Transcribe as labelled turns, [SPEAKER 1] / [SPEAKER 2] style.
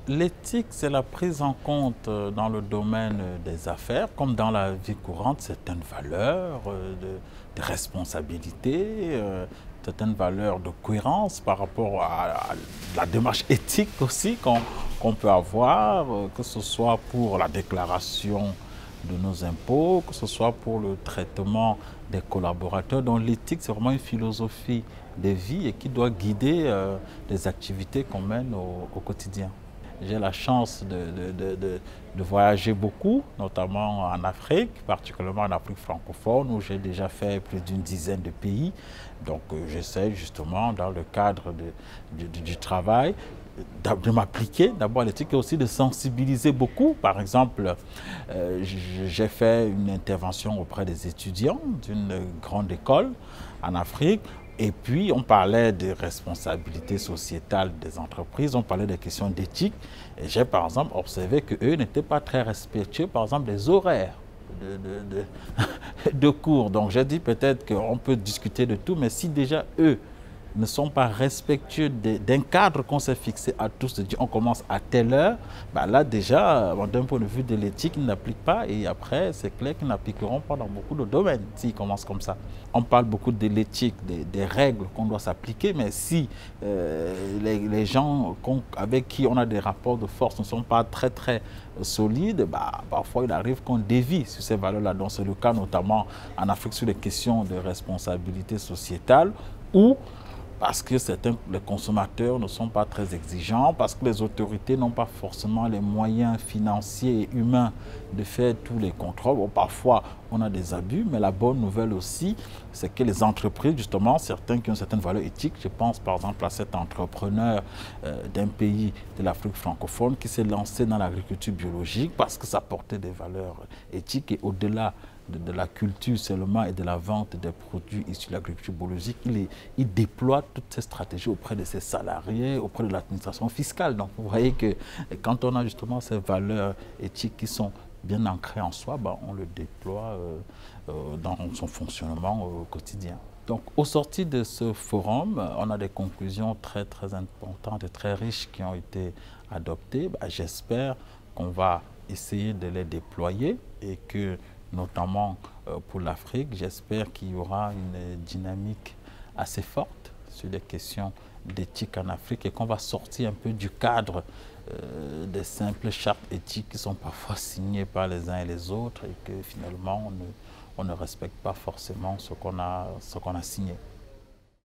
[SPEAKER 1] L'éthique, c'est la prise en compte dans le domaine des affaires, comme dans la vie courante, certaines valeurs de responsabilité, certaines valeurs de cohérence par rapport à la démarche éthique aussi qu'on peut avoir, que ce soit pour la déclaration de nos impôts, que ce soit pour le traitement des collaborateurs. Donc l'éthique, c'est vraiment une philosophie de vie et qui doit guider les activités qu'on mène au quotidien. J'ai la chance de voyager beaucoup, notamment en Afrique, particulièrement en Afrique francophone, où j'ai déjà fait plus d'une dizaine de pays. Donc j'essaie justement, dans le cadre du travail, de m'appliquer d'abord à l'éthique et aussi de sensibiliser beaucoup. Par exemple, j'ai fait une intervention auprès des étudiants d'une grande école en Afrique. Et puis, on parlait des responsabilités sociétales des entreprises, on parlait des questions d'éthique. Et j'ai, par exemple, observé qu'eux n'étaient pas très respectueux, par exemple, des horaires de cours. Donc, j'ai dit peut-être qu'on peut discuter de tout, mais si déjà eux ne sont pas respectueux d'un cadre qu'on s'est fixé à tous, de dire on commence à telle heure, ben là déjà, d'un point de vue de l'éthique, ils n'appliquent pas et après, c'est clair qu'ils n'appliqueront pas dans beaucoup de domaines s'ils commencent comme ça. On parle beaucoup de l'éthique, des règles qu'on doit s'appliquer, mais si les gens avec qui on a des rapports de force ne sont pas très solides, bah, parfois il arrive qu'on dévie sur ces valeurs-là. Donc c'est le cas notamment en Afrique sur les questions de responsabilité sociétale ou parce que les consommateurs ne sont pas très exigeants, parce que les autorités n'ont pas forcément les moyens financiers et humains de faire tous les contrôles. Bon, parfois, on a des abus, mais la bonne nouvelle aussi, c'est que les entreprises, justement, certains qui ont certaines valeurs éthiques, je pense par exemple à cet entrepreneur d'un pays de l'Afrique francophone qui s'est lancé dans l'agriculture biologique parce que ça portait des valeurs éthiques et au-delà de la culture seulement et de la vente des produits issus de l'agriculture biologique, il déploie toutes ces stratégies auprès de ses salariés, auprès de l'administration fiscale. Donc vous voyez que quand on a justement ces valeurs éthiques qui sont bien ancrées en soi, ben, on le déploie dans son fonctionnement au quotidien. Donc au sorti de ce forum, on a des conclusions très importantes et très riches qui ont été adoptées. Ben, j'espère qu'on va essayer de les déployer et que notamment pour l'Afrique, j'espère qu'il y aura une dynamique assez forte sur les questions d'éthique en Afrique et qu'on va sortir un peu du cadre des simples chartes éthiques qui sont parfois signées par les uns et les autres et que finalement on ne respecte pas forcément ce qu'on a signé.